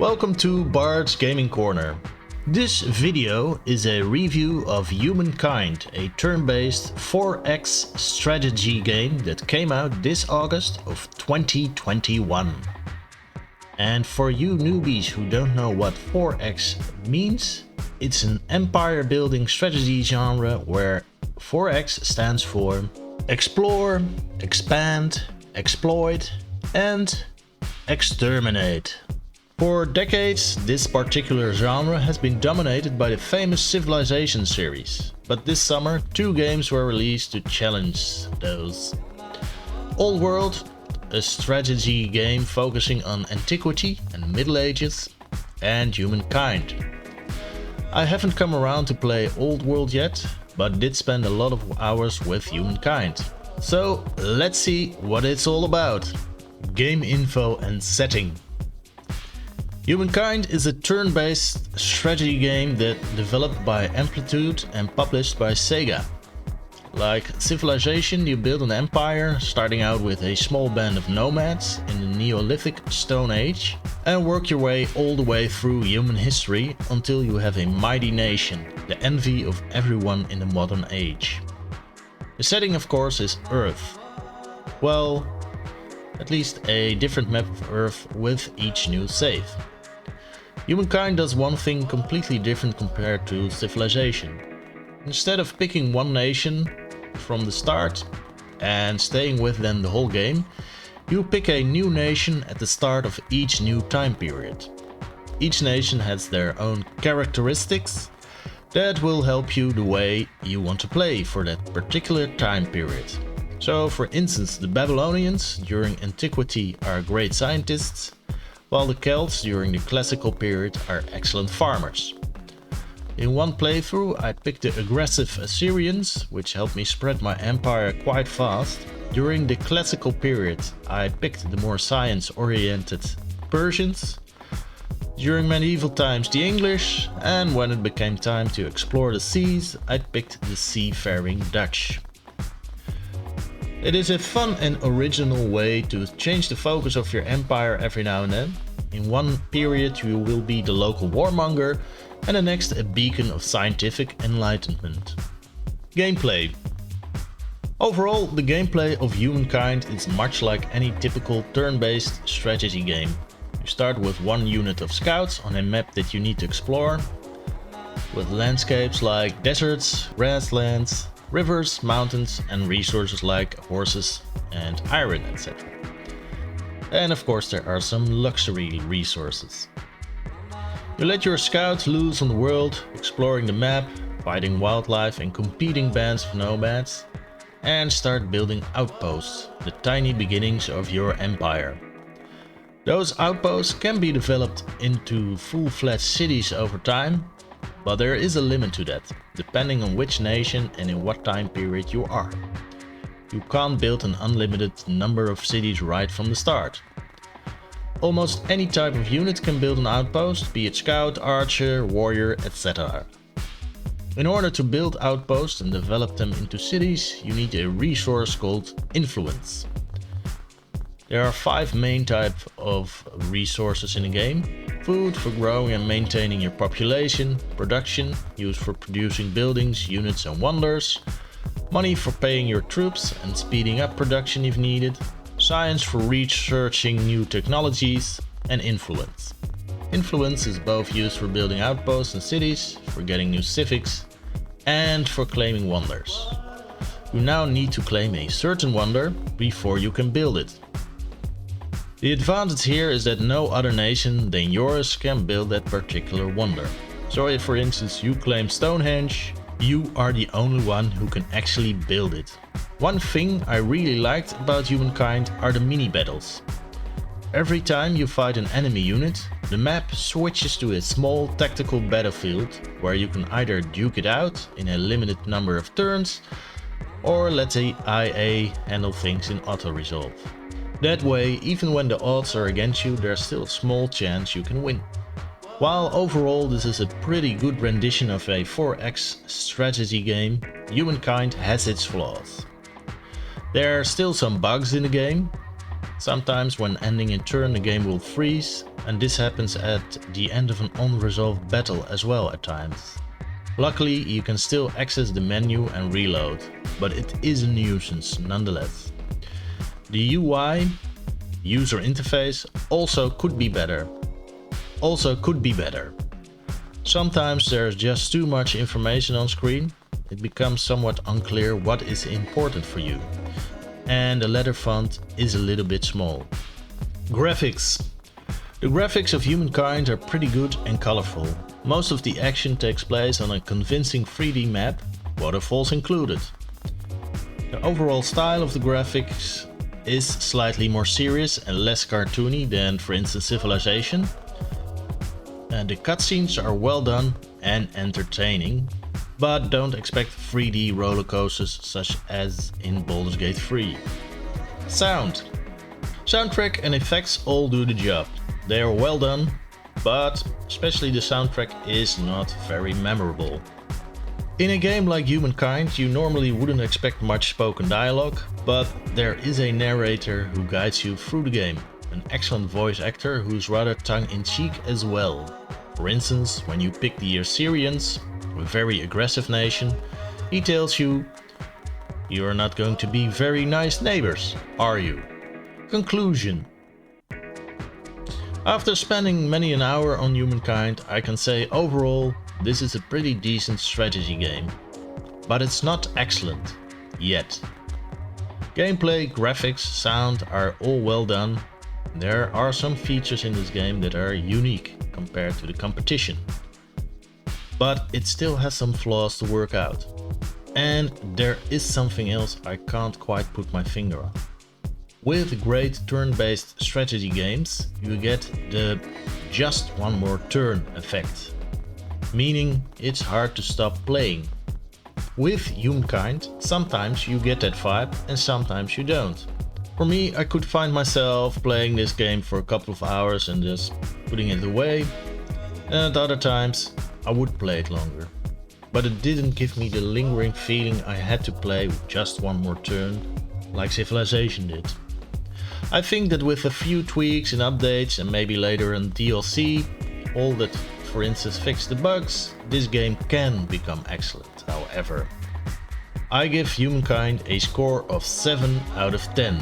Welcome to Bart's Gaming Corner. This video is a review of Humankind, a turn-based 4X strategy game that came out this August of 2021. And for you newbies who don't know what 4X means, it's an empire building strategy genre where 4X stands for explore, expand, exploit and exterminate. For decades, this particular genre has been dominated by the famous Civilisation series, but this summer 2 games were released to challenge those. Old World, a strategy game focusing on antiquity and Middle Ages, and Humankind. I haven't come around to play Old World yet, but did spend a lot of hours with Humankind. So let's see what it's all about. Game info and setting. Humankind is a turn-based strategy game that developed by Amplitude and published by Sega. Like Civilization, you build an empire starting out with a small band of nomads in the Neolithic Stone Age and work your way all the way through human history until you have a mighty nation, the envy of everyone in the modern age. The setting, of course, is Earth. Well, at least a different map of Earth with each new save. Humankind does one thing completely different compared to Civilization. Instead of picking one nation from the start and staying with them the whole game, you pick a new nation at the start of each new time period. Each nation has their own characteristics that will help you the way you want to play for that particular time period. So for instance, the Babylonians during antiquity are great scientists, while the Celts during the classical period are excellent farmers. In one playthrough I picked the aggressive Assyrians, which helped me spread my empire quite fast. During the classical period I picked the more science-oriented Persians. During medieval times the English, and when it became time to explore the seas I picked the seafaring Dutch. It is a fun and original way to change the focus of your empire every now and then. In one period you will be the local warmonger and the next a beacon of scientific enlightenment. Gameplay. Overall, the gameplay of Humankind is much like any typical turn-based strategy game. You start with one unit of scouts on a map that you need to explore, with landscapes like deserts, grasslands, rivers, mountains and resources like horses and iron, etc. And of course there are some luxury resources. You let your scouts loose on the world, exploring the map, fighting wildlife and competing bands of nomads, and start building outposts, the tiny beginnings of your empire. Those outposts can be developed into full-fledged cities over time, but there is a limit to that, depending on which nation and in what time period you are. You can't build an unlimited number of cities right from the start. Almost any type of unit can build an outpost, be it scout, archer, warrior, etc. In order to build outposts and develop them into cities, you need a resource called influence. There are 5 main types of resources in the game. Food for growing and maintaining your population, production, used for producing buildings, units and wonders, money for paying your troops and speeding up production if needed, science for researching new technologies, and influence. Influence is both used for building outposts and cities, for getting new civics, and for claiming wonders. You now need to claim a certain wonder before you can build it. The advantage here is that no other nation than yours can build that particular wonder. So if for instance you claim Stonehenge, you are the only one who can actually build it. One thing I really liked about Humankind are the mini battles. Every time you fight an enemy unit, the map switches to a small tactical battlefield where you can either duke it out in a limited number of turns or let the IA handle things in auto-resolve. That way, even when the odds are against you, there's still a small chance you can win. While overall this is a pretty good rendition of a 4X strategy game, Humankind has its flaws. There are still some bugs in the game. Sometimes when ending a turn the game will freeze, and this happens at the end of an unresolved battle as well at times. Luckily you can still access the menu and reload, but it is a nuisance nonetheless. The UI, user interface, also could be better. Sometimes there's just too much information on screen. It becomes somewhat unclear what is important for you. And the letter font is a little bit small. Graphics. The graphics of Humankind are pretty good and colorful. Most of the action takes place on a convincing 3D map, waterfalls included. The overall style of the graphics is slightly more serious and less cartoony than, for instance, Civilization. And the cutscenes are well done and entertaining, but don't expect 3D roller coasters such as in Baldur's Gate 3. Sound. Soundtrack and effects all do the job. They are well done, but especially the soundtrack is not very memorable. In a game like Humankind you normally wouldn't expect much spoken dialogue, but there is a narrator who guides you through the game. An excellent voice actor who's rather tongue-in-cheek as well. For instance, when you pick the Assyrians, a very aggressive nation, he tells you, "You're not going to be very nice neighbors, are you?" Conclusion. After spending many an hour on Humankind, I can say overall this is a pretty decent strategy game. But it's not excellent. Yet. Gameplay, graphics, sound are all well done. There are some features in this game that are unique compared to the competition. But it still has some flaws to work out. And there is something else I can't quite put my finger on. With great turn-based strategy games, you get the just one more turn effect, meaning it's hard to stop playing. With Humankind, sometimes you get that vibe and sometimes you don't. For me, I could find myself playing this game for a couple of hours and just putting it away, and at other times I would play it longer. But it didn't give me the lingering feeling I had to play with just one more turn, like Civilization did. I think that with a few tweaks and updates and maybe later on DLC, all that for instance fix the bugs, this game can become excellent. However, I give Humankind a score of 7 out of 10.